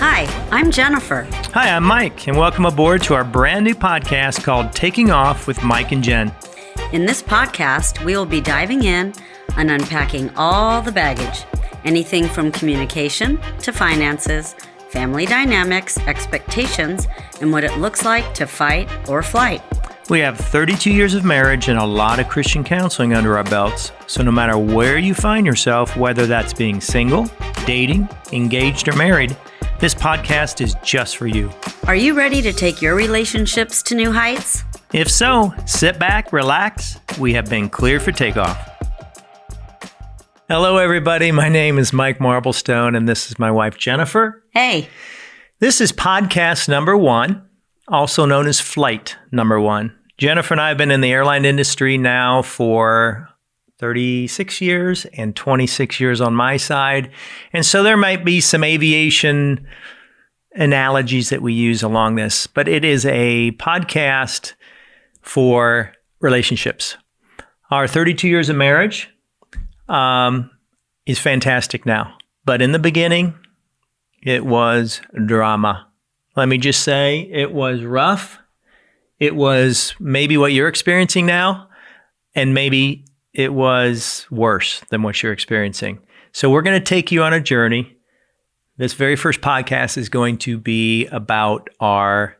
Hi, I'm Jennifer. Hi, I'm Mike, and welcome aboard to our brand new podcast called Taking Off with Mike and Jen. In this podcast, we will be diving in and unpacking all the baggage, anything from communication to finances, family dynamics, expectations, and what it looks like to fight or flight. We have 32 years of marriage and a lot of Christian counseling under our belts, so no matter where you find yourself, whether that's being single, dating, engaged, or married, this podcast is just for you. Are you ready to take your relationships to new heights? If so, sit back, relax. We have been cleared for takeoff. Hello, everybody. My name is Mike Marblestone, and this is my wife, Jennifer. Hey. This is podcast number 1, also known as flight number 1. Jennifer and I have been in the airline industry now for 36 years and 26 years on my side. And so there might be some aviation analogies that we use along this, but it is a podcast for relationships. Our 32 years of marriage is fantastic now. But in the beginning, it was drama. Let me just say it was rough. It was maybe what you're experiencing now, and maybe it was worse than what you're experiencing. So we're going to take you on a journey. This very first podcast is going to be about our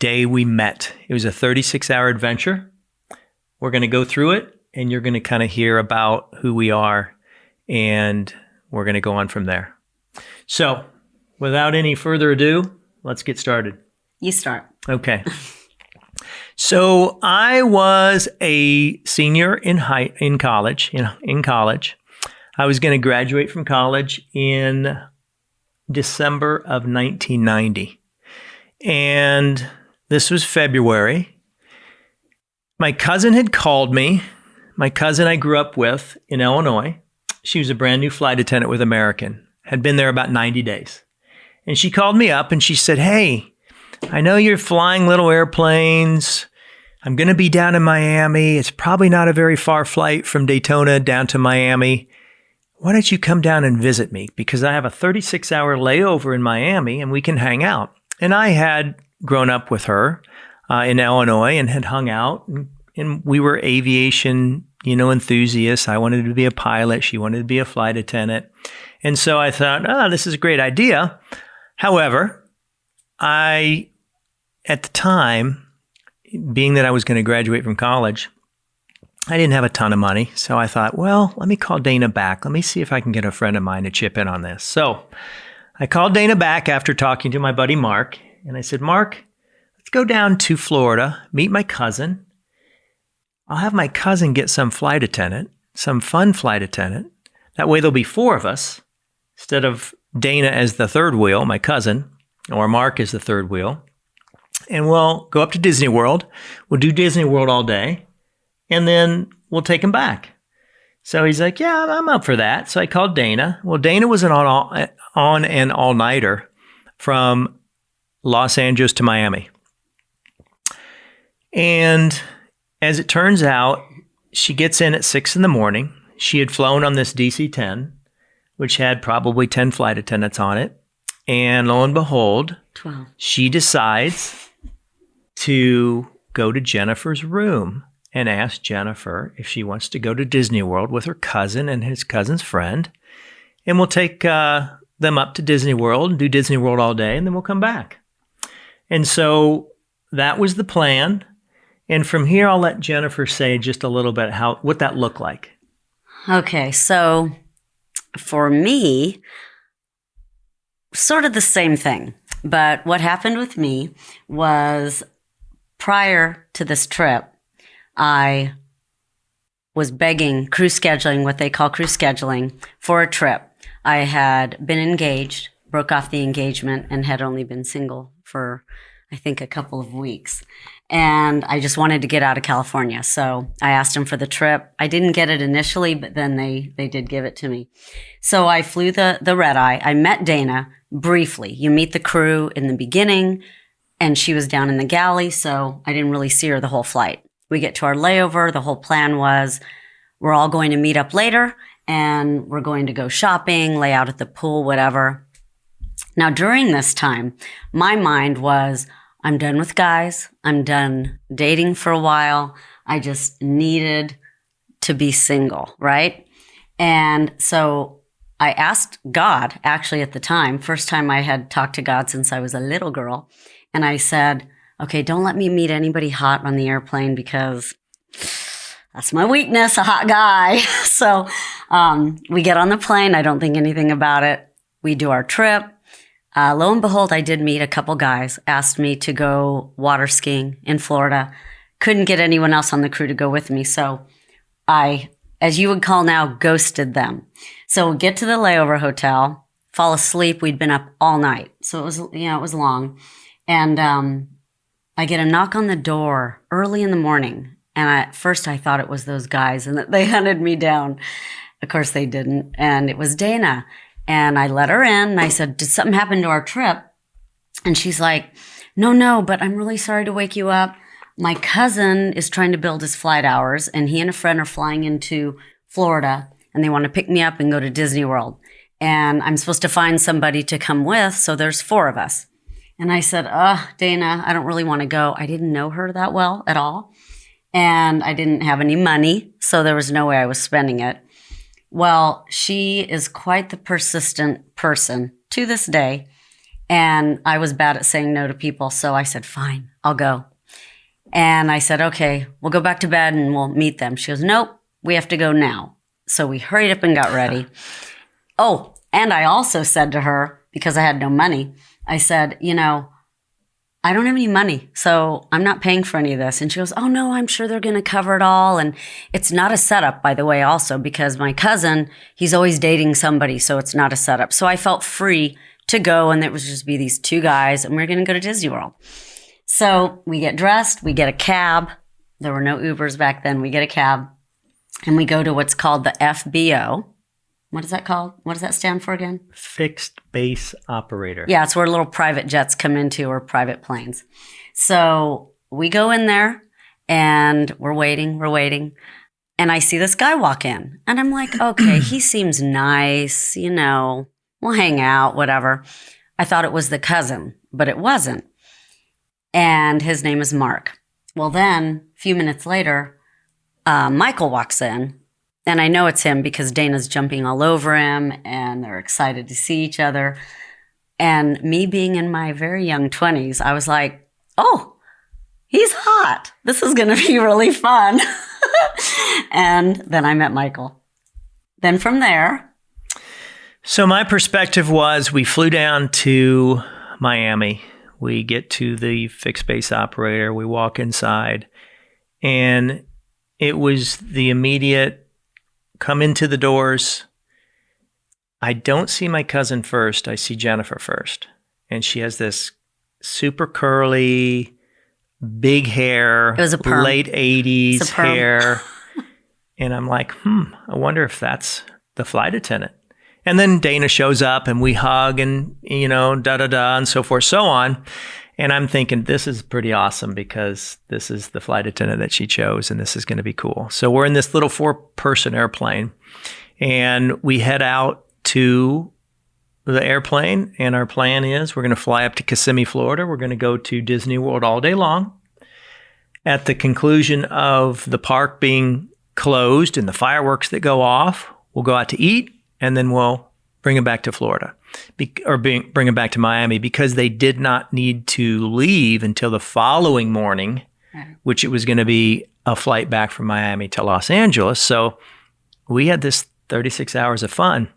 day we met. It was a 36-hour adventure. We're going to go through it, and you're going to kind of hear about who we are, and we're going to go on from there. So without any further ado, let's get started. You start. Okay. So I was a senior in college. I was going to graduate from college in December of 1990. And this was February. My cousin had called me. My cousin I grew up with in Illinois. She was a brand new flight attendant with American. Had been there about 90 days. And she called me up and she said, "Hey, I know you're flying little airplanes. I'm going to be down in Miami. It's probably not a very far flight from Daytona down to Miami. Why don't you come down and visit me? Because I have a 36-hour layover in Miami and we can hang out." And I had grown up with her in Illinois and had hung out. And we were aviation, enthusiasts. I wanted to be a pilot. She wanted to be a flight attendant. And so I thought, this is a great idea. However, at the time, being that I was going to graduate from college, I didn't have a ton of money. So I thought, well, let me call Dana back. Let me see if I can get a friend of mine to chip in on this. So I called Dana back after talking to my buddy Mark. And I said, "Mark, let's go down to Florida, meet my cousin. I'll have my cousin get some flight attendant, some fun flight attendant. That way there'll be 4 of us instead of Dana as the third wheel, my cousin, or Mark as the third wheel. And we'll go up to Disney World. We'll do Disney World all day, and then we'll take him back." So he's like, "Yeah, I'm up for that." So I called Dana. Well, Dana was on an all-nighter from Los Angeles to Miami. And as it turns out, she gets in at 6 in the morning. She had flown on this DC-10, which had probably 10 flight attendants on it. And lo and behold, 12. She decides to go to Jennifer's room and ask Jennifer if she wants to go to Disney World with her cousin and his cousin's friend. And we'll take them up to Disney World and do Disney World all day, and then we'll come back. And so that was the plan. And from here, I'll let Jennifer say just a little bit what that looked like. Okay, so for me, sort of the same thing. But what happened with me was prior to this trip, I was begging crew scheduling, what they call crew scheduling, for a trip. I had been engaged, broke off the engagement, and had only been single for, I think, a couple of weeks. And I just wanted to get out of California. So I asked them for the trip. I didn't get it initially, but then they did give it to me. So I flew the red eye. I met Dana briefly. You meet the crew in the beginning, and she was down in the galley, so I didn't really see her the whole flight. We get to our layover. The whole plan was we're all going to meet up later, and we're going to go shopping, lay out at the pool, whatever. Now, during this time, my mind was, I'm done with guys. I'm done dating for a while. I just needed to be single, right? And so I asked God, actually at the time, first time I had talked to God since I was a little girl. And I said, okay, don't let me meet anybody hot on the airplane because that's my weakness, a hot guy. So we get on the plane. I don't think anything about it. We do our trip. Lo and behold, I did meet a couple guys, asked me to go water skiing in Florida. Couldn't get anyone else on the crew to go with me. So I, as you would call now, ghosted them. So we get to the layover hotel, fall asleep. We'd been up all night. So it was, it was long. And I get a knock on the door early in the morning. And at first I thought it was those guys and that they hunted me down. Of course they didn't. And it was Dana. And I let her in and I said, did something happen to our trip? And she's like, no, but I'm really sorry to wake you up. My cousin is trying to build his flight hours and he and a friend are flying into Florida and they want to pick me up and go to Disney World. And I'm supposed to find somebody to come with. So there's 4 of us. And I said, Dana, I don't really want to go. I didn't know her that well at all. And I didn't have any money. So there was no way I was spending it. Well, she is quite the persistent person to this day. And I was bad at saying no to people. So I said, fine, I'll go. And I said, okay, we'll go back to bed and we'll meet them. She goes, nope, we have to go now. So we hurried up and got ready. Oh, and I also said to her, because I had no money, I said, I don't have any money, so I'm not paying for any of this. And she goes, oh, no, I'm sure they're going to cover it all. And it's not a setup, by the way, also, because my cousin, he's always dating somebody, so it's not a setup. So I felt free to go, and it would just be these 2 guys, and we're going to go to Disney World. So we get dressed, we get a cab. There were no Ubers back then. We get a cab, and we go to what's called the FBO. What is that called? What does that stand for again? Fixed base operator. Yeah, it's where little private jets come into or private planes. So we go in there and we're waiting. And I see this guy walk in and I'm like, okay, he seems nice, we'll hang out, whatever. I thought it was the cousin, but it wasn't. And his name is Mark. Well, then a few minutes later, Michael walks in. And I know it's him because Dana's jumping all over him and they're excited to see each other. And me being in my very young 20s, I was like, oh, he's hot. This is going to be really fun. And then I met Michael. Then from there. So my perspective was we flew down to Miami. We get to the fixed base operator. We walk inside. And it was the immediate come into the doors. I don't see my cousin first. I see Jennifer first. And she has this super curly, big hair. It was a perm. Late 80s hair. And I'm like, I wonder if that's the flight attendant. And then Dana shows up and we hug and, da-da-da and so forth, so on. And I'm thinking, this is pretty awesome because this is the flight attendant that she chose and this is going to be cool. So we're in this little 4-person airplane and we head out to the airplane. And our plan is we're going to fly up to Kissimmee, Florida. We're going to go to Disney World all day long. At the conclusion of the park being closed and the fireworks that go off, we'll go out to eat and then we'll bring them back to Florida. Bring them back to Miami because they did not need to leave until the following morning, which it was going to be a flight back from Miami to Los Angeles. So we had this 36 hours of fun.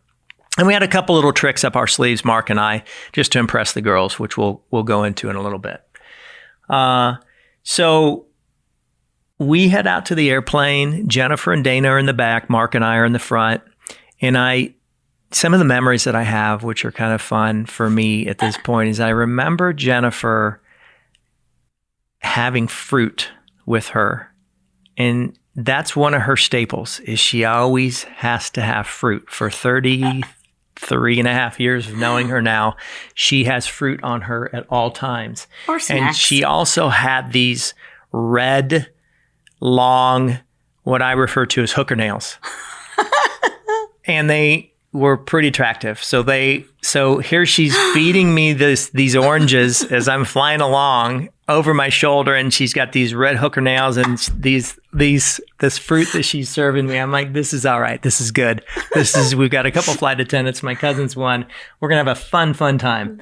And we had a couple little tricks up our sleeves, Mark and I, just to impress the girls, which we'll go into in a little bit. So we head out to the airplane. Jennifer and Dana are in the back. Mark and I are in the front. And some of the memories that I have, which are kind of fun for me at this point, is I remember Jennifer having fruit with her. And that's one of her staples, is she always has to have fruit. For 33 and a half years of knowing her now, she has fruit on her at all times. Or snacks. And she also had these red, long, what I refer to as hooker nails. And were pretty attractive. So here she's feeding me these oranges as I'm flying along over my shoulder, and she's got these red hooker nails and this fruit that she's serving me. I'm like, this is all right. This is good. We've got a couple flight attendants. My cousin's one. We're gonna have a fun time.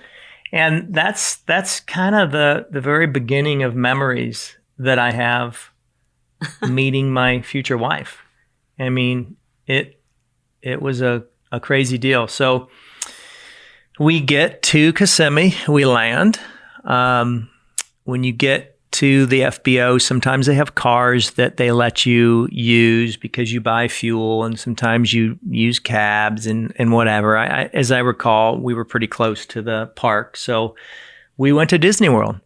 And that's kind of the very beginning of memories that I have meeting my future wife. I mean, it was a crazy deal. So we get to Kissimmee, we land. When you get to the FBO, sometimes they have cars that they let you use because you buy fuel, and sometimes you use cabs and whatever. As I recall, we were pretty close to the park. So we went to Disney World.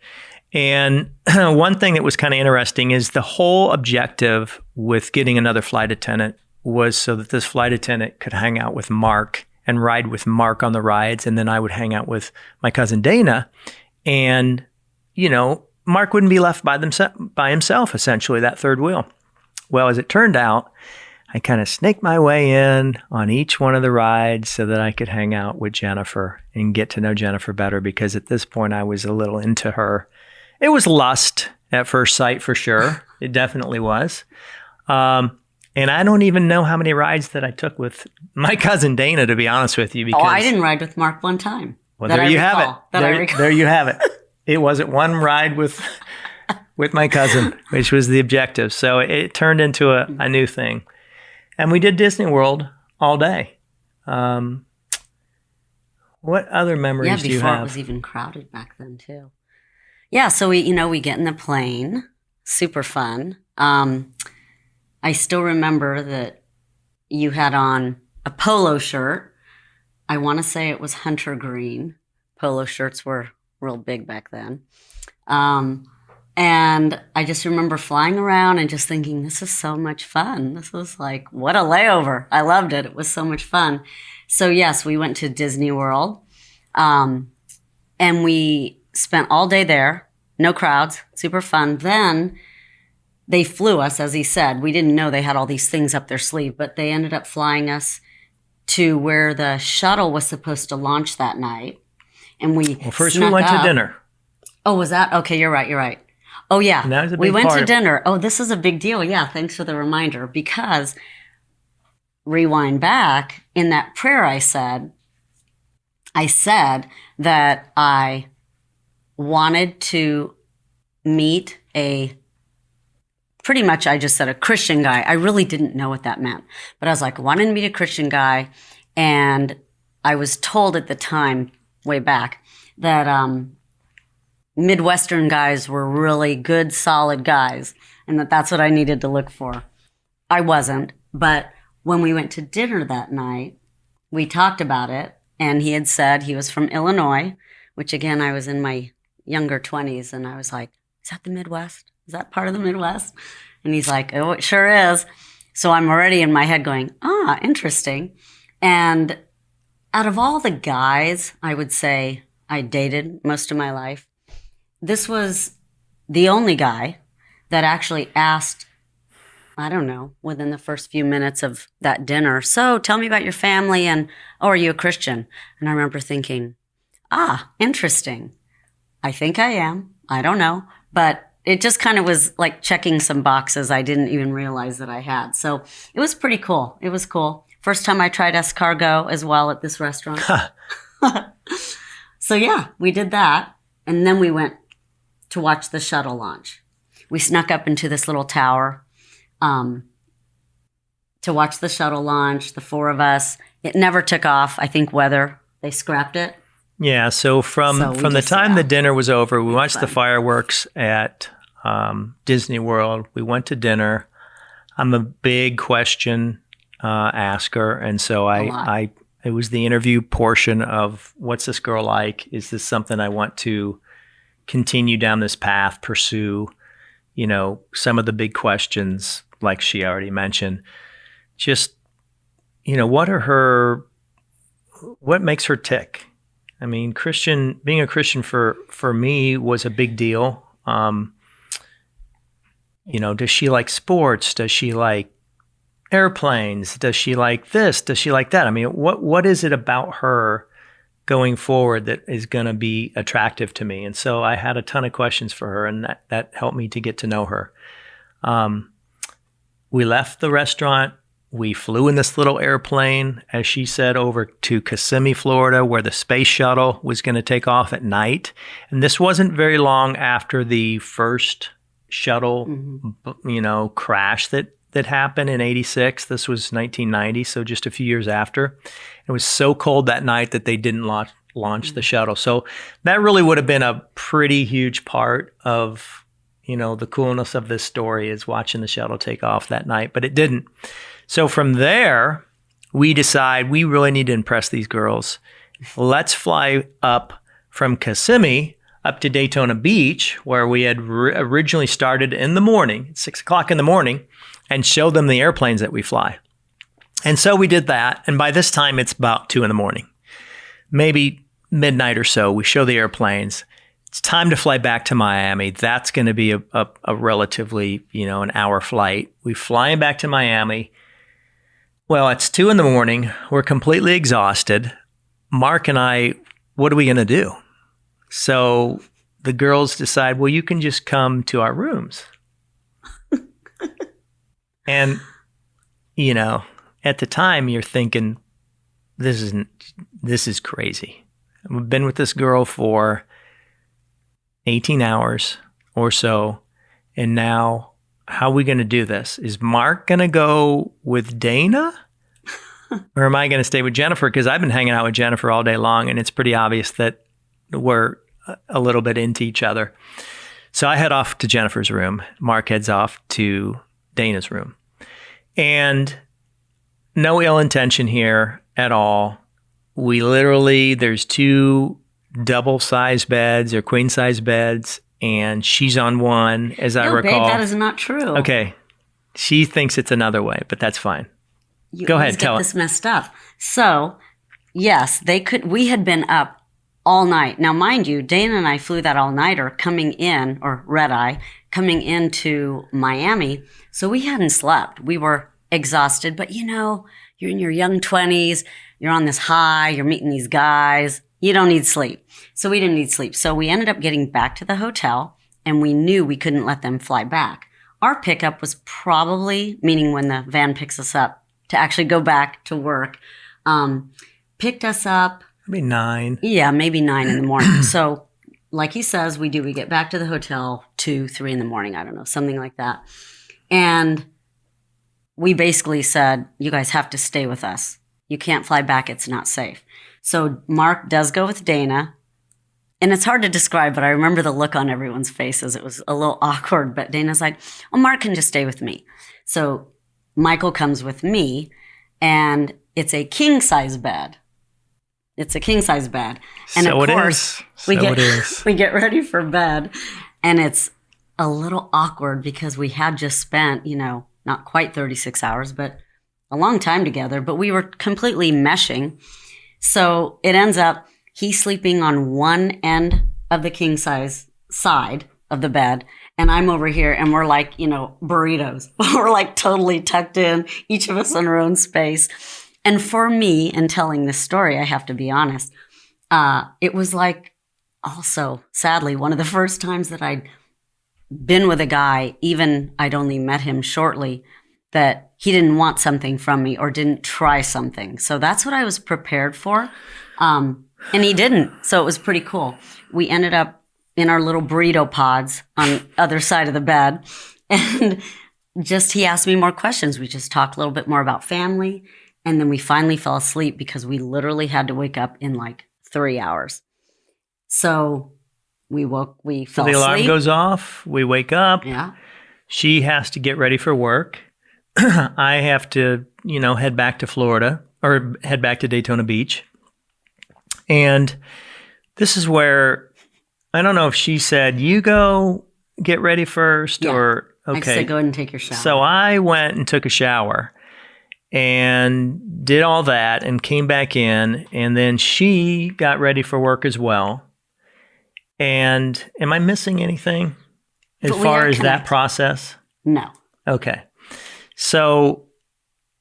And one thing that was kind of interesting is the whole objective with getting another flight attendant was so that this flight attendant could hang out with Mark and ride with Mark on the rides. And then I would hang out with my cousin Dana. And, Mark wouldn't be left by himself, essentially, that third wheel. Well, as it turned out, I kind of snaked my way in on each one of the rides so that I could hang out with Jennifer and get to know Jennifer better, because at this point I was a little into her. It was lust at first sight for sure. It definitely was. And I don't even know how many rides that I took with my cousin Dana, to be honest with you. Because, I didn't ride with Mark one time. Well, there you have it. There you have it. It wasn't one ride with my cousin, which was the objective. So it turned into a new thing. And we did Disney World all day. What other memories do you have? Yeah, before it was even crowded back then too. Yeah, so we get in the plane, super fun. I still remember that you had on a polo shirt. I want to say it was hunter green. Polo shirts were real big back then. And I just remember flying around and just thinking, this is so much fun. This was like, what a layover. I loved it. It was so much fun. So yes, we went to Disney World. And we spent all day there. No crowds, super fun. Then they flew us, as he said. We didn't know they had all these things up their sleeve, but they ended up flying us to where the shuttle was supposed to launch that night. And first we went to dinner. Oh, was that? Okay, you're right. Oh, yeah. We went to dinner. Oh, this is a big deal. Yeah, thanks for the reminder. Because, rewind back, in that prayer I said that I wanted to meet pretty much I just said a Christian guy. I really didn't know what that meant. But I was like, wanted to meet a Christian guy. And I was told at the time, way back, that Midwestern guys were really good, solid guys, and that's what I needed to look for. I wasn't, but when we went to dinner that night, we talked about it, and he had said he was from Illinois, which again, I was in my younger 20s, and I was like, is that the Midwest? Is that part of the Midwest? And he's like, oh, it sure is. So I'm already in my head going, interesting. And out of all the guys, I would say I dated most of my life, this was the only guy that actually asked, I don't know, within the first few minutes of that dinner, so tell me about your family and, are you a Christian? And I remember thinking, interesting. I think I am. I don't know. But it just kind of was like checking some boxes I didn't even realize that I had. So it was pretty cool. It was cool. First time I tried escargot as well at this restaurant. So yeah, we did that. And then we went to watch the shuttle launch. We snuck up into this little tower to watch the shuttle launch, the four of us. It never took off. I think weather, they scrapped it. Yeah, so from the time the dinner was over, we watched the fireworks at Disney World. We went to dinner. I'm a big question asker, and so it was the interview portion of, what's this girl like? Is this something I want to continue down this path, pursue? Some of the big questions, like she already mentioned. Just, what makes her tick? I mean, being a Christian for me was a big deal. Does she like sports? Does she like airplanes? Does she like this? Does she like that? I mean, what is it about her going forward that is going to be attractive to me? And so I had a ton of questions for her, and that helped me to get to know her. We left the restaurant. We flew in this little airplane, as she said, over to Kissimmee, Florida, where the space shuttle was going to take off at night. And this wasn't very long after the first shuttle, crash that happened in '86. This was 1990, so just a few years after. It was so cold that night that they didn't launch the shuttle. So that really would have been a pretty huge part of, the coolness of this story, is watching the shuttle take off that night, but it didn't. So from there, we decide we really need to impress these girls. Let's fly up from Kissimmee up to Daytona Beach, where we had originally started in the morning, 6 o'clock in the morning, and show them the airplanes that we fly. And so we did that. And by this time, it's about 2 in the morning, maybe midnight or so. We show the airplanes. It's time to fly back to Miami. That's going to be a relatively, an hour flight. We fly back to Miami. Well, it's 2 in the morning. We're completely exhausted. Mark and I, what are we going to do? So the girls decide, well, you can just come to our rooms. And, at the time you're thinking, this is crazy. I've been with this girl for 18 hours or so. And now, how are we going to do this? Is Mark going to go with Dana? Or am I going to stay with Jennifer? Because I've been hanging out with Jennifer all day long, and it's pretty obvious that we're a little bit into each other. So I head off to Jennifer's room. Mark heads off to Dana's room. And no ill intention here at all. There's 2 double-size beds or queen-size beds, and she's on one, as I recall. Babe, that is not true. Okay. She thinks it's another way, but that's fine. Go ahead, tell us. This messed up. So, yes, we had been up all night. Now, mind you, Dana and I flew that all-nighter coming in, or red-eye, coming into Miami. So we hadn't slept. We were exhausted. But, you're in your young 20s. You're on this high. You're meeting these guys. You don't need sleep. So we didn't need sleep. So we ended up getting back to the hotel, and we knew we couldn't let them fly back. Our pickup was probably, meaning when the van picks us up to actually go back to work, picked us up. Maybe 9. Yeah, maybe 9 in the morning. So like he says, we get back to the hotel 2, 3 in the morning. I don't know, something like that. And we basically said, you guys have to stay with us. You can't fly back. It's not safe. So Mark does go with Dana. And it's hard to describe, but I remember the look on everyone's faces. It was a little awkward, but Dana's like, oh, Mark can just stay with me. So Michael comes with me, and it's a king-size bed. It's a king-size bed. And so of course, we get ready for bed, and it's a little awkward because we had just spent, not quite 36 hours, but a long time together, but we were completely meshing. So it ends up he's sleeping on one end of the king-size side of the bed, and I'm over here, and we're like, burritos. We're like totally tucked in, each of us in our own space. And for me, in telling this story, I have to be honest, it was like also, sadly, one of the first times that I'd been with a guy, even I'd only met him shortly, that he didn't want something from me or didn't try something. So that's what I was prepared for. And he didn't. So it was pretty cool. We ended up in our little burrito pods on other side of the bed. And he asked me more questions. We just talked a little bit more about family. And then we finally fell asleep because we literally had to wake up in like 3 hours. So we fell asleep. So the alarm goes off. We wake up. Yeah. She has to get ready for work. I have to, head back to Florida or head back to Daytona Beach. And this is where, I don't know if she said, you go get ready first or, okay. I said, go ahead and take your shower. So I went and took a shower and did all that and came back in. And then she got ready for work as well. And am I missing anything as far as that process? No. Okay. So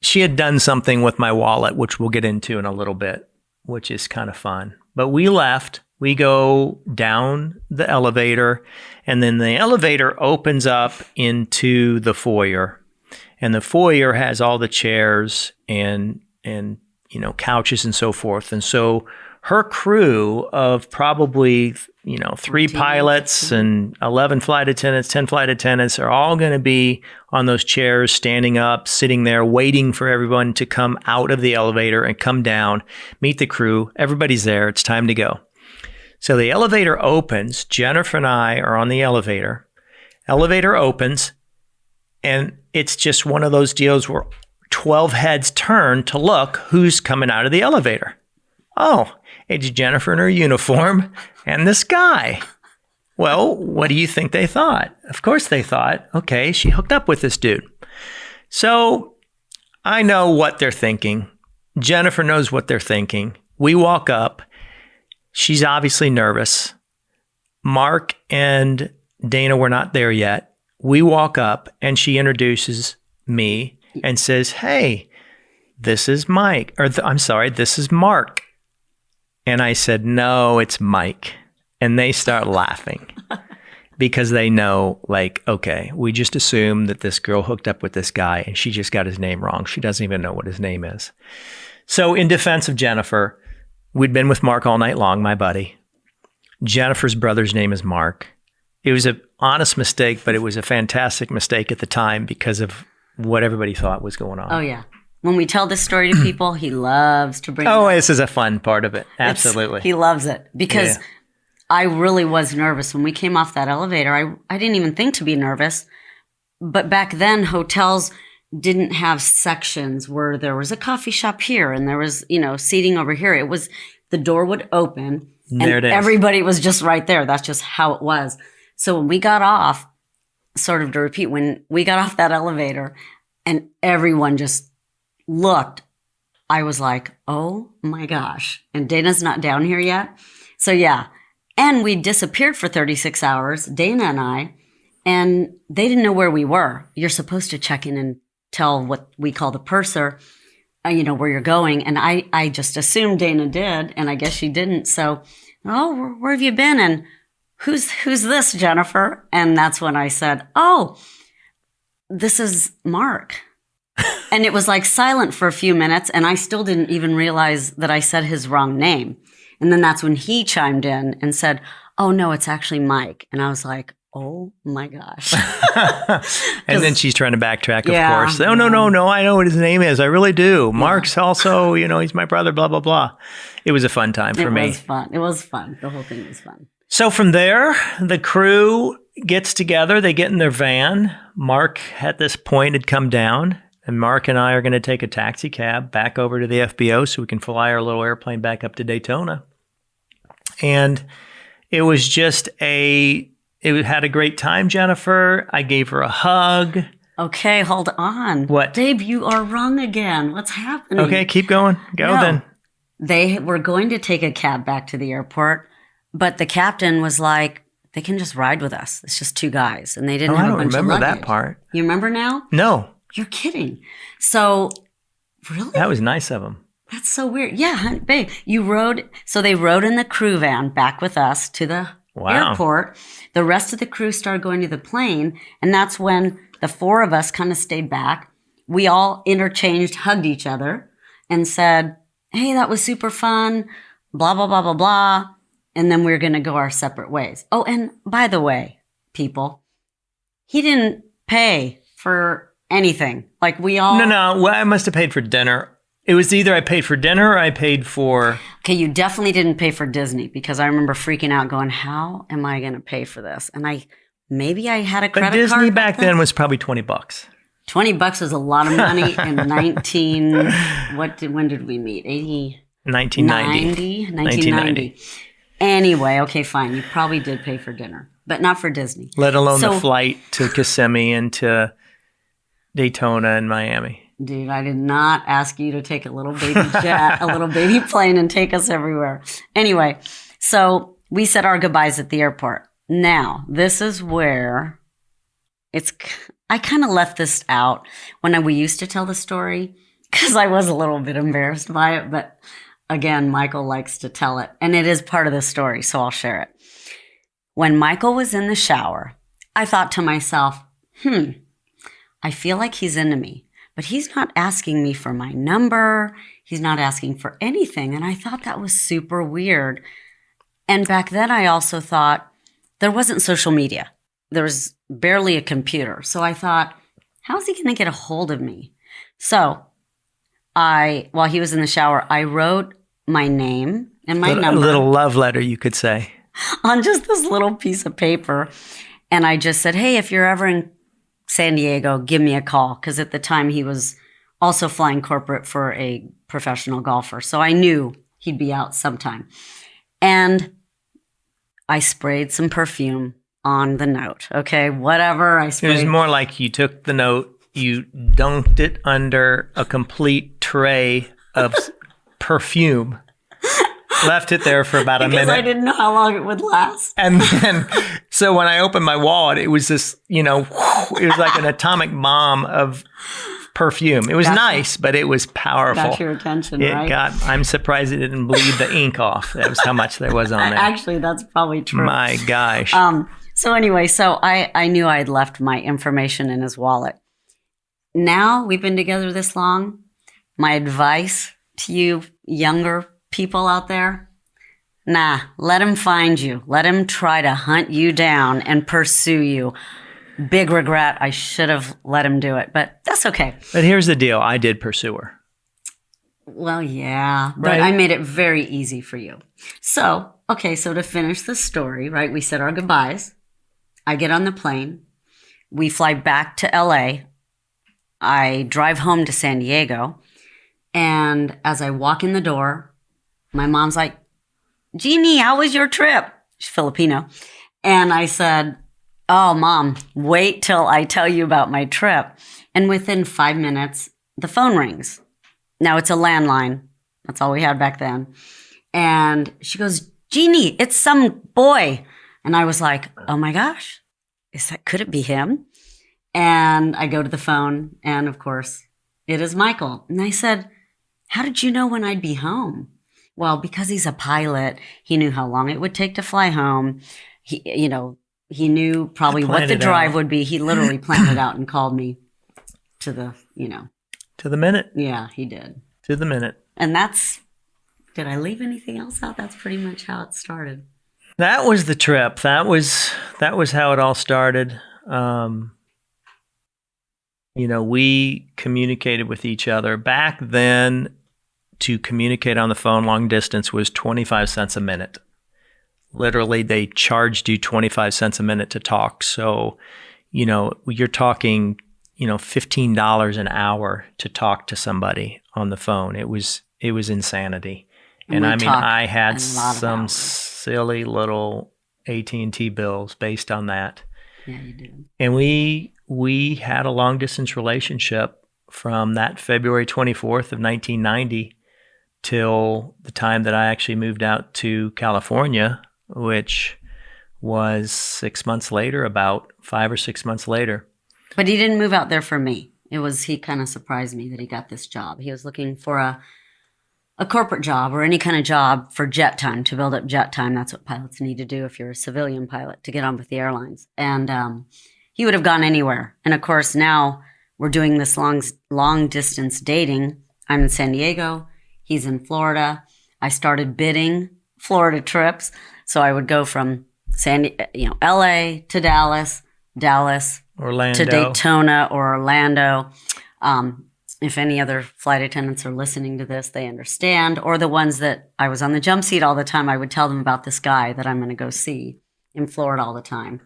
she had done something with my wallet, which we'll get into in a little bit, which is kind of fun. But we left. We go down the elevator, and then the elevator opens up into the foyer. And the foyer has all the chairs and couches and so forth. And so her crew of probably 3 pilots and 11 flight attendants, 10 flight attendants are all going to be on those chairs, standing up, sitting there, waiting for everyone to come out of the elevator and come down, meet the crew. Everybody's there. It's time to go. So the elevator opens. Jennifer and I are on the elevator. Elevator opens, and it's just one of those deals where 12 heads turn to look who's coming out of the elevator. Oh, it's Jennifer in her uniform and this guy. Well, what do you think they thought? Of course they thought, okay, she hooked up with this dude. So I know what they're thinking. Jennifer knows what they're thinking. We walk up. She's obviously nervous. Mark and Dana were not there yet. We walk up and she introduces me and says, hey, this is Mike. This is Mark. And I said, no, it's Mike. And they start laughing because they know, like, okay, we just assumed that this girl hooked up with this guy and she just got his name wrong. She doesn't even know what his name is. So in defense of Jennifer, we'd been with Mark all night long, my buddy. Jennifer's brother's name is Mark. It was an honest mistake, but it was a fantastic mistake at the time because of what everybody thought was going on. Oh, yeah. When we tell this story to people, he loves to bring this is a fun part of it. Absolutely. He loves it because I really was nervous. When we came off that elevator, I didn't even think to be nervous. But back then, hotels didn't have sections where there was a coffee shop here and there was, seating over here. It was the door would open and everybody was just right there. That's just how it was. So when we got off, sort of to repeat, when we got off that elevator and everyone just looked, I was like, oh my gosh. And Dana's not down here yet. So yeah. And we disappeared for 36 hours, Dana and I, and they didn't know where we were. You're supposed to check in and tell what we call the purser, where you're going. And I just assumed Dana did, and I guess she didn't. So, where have you been? And who's this, Jennifer? And that's when I said, oh, this is Mark. And it was like silent for a few minutes, and I still didn't even realize that I said his wrong name. And then that's when he chimed in and said, oh, no, it's actually Mike. And I was like, oh, my gosh. And then she's trying to backtrack, of course. Oh, no, I know what his name is. I really do. Mark's also, he's my brother, blah, blah, blah. It was a fun time for me. It was fun. The whole thing was fun. So from there, the crew gets together. They get in their van. Mark, at this point, had come down. And Mark and I are going to take a taxi cab back over to the FBO so we can fly our little airplane back up to Daytona. And it was just it had a great time, Jennifer. I gave her a hug. Okay, hold on. What? Dave, you are wrong again. What's happening? Okay, keep going. Go then. They were going to take a cab back to the airport, but the captain was like, they can just ride with us. It's just 2 guys. And they didn't have a bunch of luggage. I don't remember that part. You remember now? No. You're kidding. So, really? That was nice of them. That's so weird. Yeah, babe, so they rode in the crew van back with us to the airport. The rest of the crew started going to the plane, and that's when the 4 of us kind of stayed back. We all interchanged, hugged each other, and said, hey, that was super fun, blah, blah, blah, blah, blah. And then we were going to go our separate ways. Oh, and by the way, people, he didn't pay for anything. Like we all... No. Well, I must have paid for dinner. It was either I paid for dinner or I paid for... Okay, you definitely didn't pay for Disney because I remember freaking out going, how am I going to pay for this? And maybe I had a credit card. But Disney back then was probably $20. $20 was a lot of money in when did we meet? 1990. 1990. Anyway, okay, fine. You probably did pay for dinner, but not for Disney. Let alone the flight to Kissimmee and to Daytona and Miami. Dude, I did not ask you to take a little baby jet, a little baby plane and take us everywhere. Anyway, so we said our goodbyes at the airport. Now, this is where I kind of left this out when we used to tell the story, because I was a little bit embarrassed by it. But again, Michael likes to tell it, and it is part of the story, so I'll share it. When Michael was in the shower, I thought to myself, I feel like he's into me, but he's not asking me for my number. He's not asking for anything. And I thought that was super weird. And back then I also thought there wasn't social media. There was barely a computer. So I thought, how's he going to get a hold of me? So while he was in the shower, I wrote my name and my number. A little love letter, you could say. On just this little piece of paper. And I just said, hey, if you're ever in San Diego, give me a call. Because at the time he was also flying corporate for a professional golfer. So I knew he'd be out sometime. And I sprayed some perfume on the note. Okay, whatever. I sprayed. It was more like you took the note, you dunked it under a complete tray of perfume. Left it there for about a minute. Because I didn't know how long it would last. And then, so when I opened my wallet, it was this, it was like an atomic bomb of perfume. It was nice, but it was powerful. Got your attention, right? I'm surprised it didn't bleed the ink off. That was how much there was on there. Actually, that's probably true. My gosh. So anyway, I knew I'd left my information in his wallet. Now we've been together this long. My advice to you younger people out there, let him find you. Let him try to hunt you down and pursue you. Big regret. I should have let him do it, but that's okay. But here's the deal. I did pursue her. Well, yeah, but Right. I made it very easy for you. So to finish the story, right, we said our goodbyes. I get on the plane. We fly back to LA. I drive home to San Diego. And as I walk in the door, my mom's like, Jeannie, how was your trip? She's Filipino. And I said, oh, Mom, wait till I tell you about my trip. And within 5 minutes, the phone rings. Now it's a landline. That's all we had back then. And she goes, Jeannie, it's some boy. And I was like, oh my gosh, could it be him? And I go to the phone, and of course, it is Michael. And I said, how did you know when I'd be home? Well, because he's a pilot, he knew how long it would take to fly home. He knew probably what the drive would be. He literally planned it out and called me to the, To the minute. Yeah, he did. To the minute. And did I leave anything else out? That's pretty much how it started. That was the trip. That was how it all started. We communicated with each other. Back then, to communicate on the phone long distance was 25 cents a minute. Literally, they charged you 25 cents a minute to talk. So, you're talking, $15 an hour to talk to somebody on the phone. It was insanity. And I had some silly little AT&T bills based on that. Yeah, you did. And we had a long distance relationship from that February 24th of 1990 till the time that I actually moved out to California, which was 6 months later, about 5 or 6 months later. But he didn't move out there for me. He kind of surprised me that he got this job. He was looking for a corporate job or any kind of job for jet time, to build up jet time. That's what pilots need to do if you're a civilian pilot, to get on with the airlines. And he would have gone anywhere. And of course, now we're doing this long distance dating. I'm in San Diego. He's in Florida. I started bidding Florida trips. So I would go from LA to Dallas, Orlando. to Daytona or Orlando. If any other flight attendants are listening to this, they understand. Or the ones that I was on the jump seat all the time, I would tell them about this guy that I'm going to go see in Florida all the time.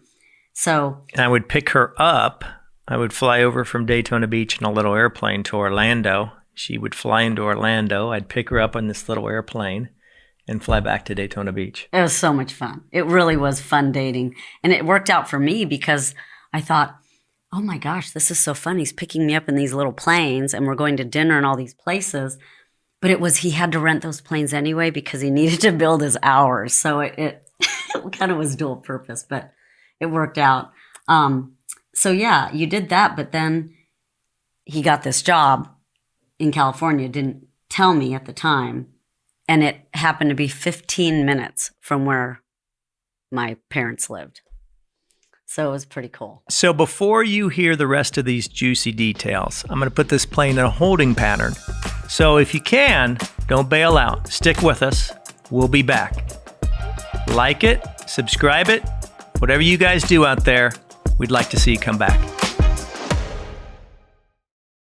So I would pick her up. I would fly over from Daytona Beach in a little airplane to Orlando. She would fly into Orlando. I'd pick her up on this little airplane and fly back to Daytona Beach. It was so much fun. It really was fun dating. And it worked out for me because I thought, oh my gosh, this is so fun. He's picking me up in these little planes and we're going to dinner in all these places. But he had to rent those planes anyway because he needed to build his hours. So it kind of was dual purpose, but it worked out. So yeah, you did that. But then he got this job in California didn't tell me at the time. And it happened to be 15 minutes from where my parents lived. So it was pretty cool. So before you hear the rest of these juicy details, I'm going to put this plane in a holding pattern. So if you can, don't bail out. Stick with us. We'll be back. Like it, subscribe it, whatever you guys do out there, we'd like to see you come back.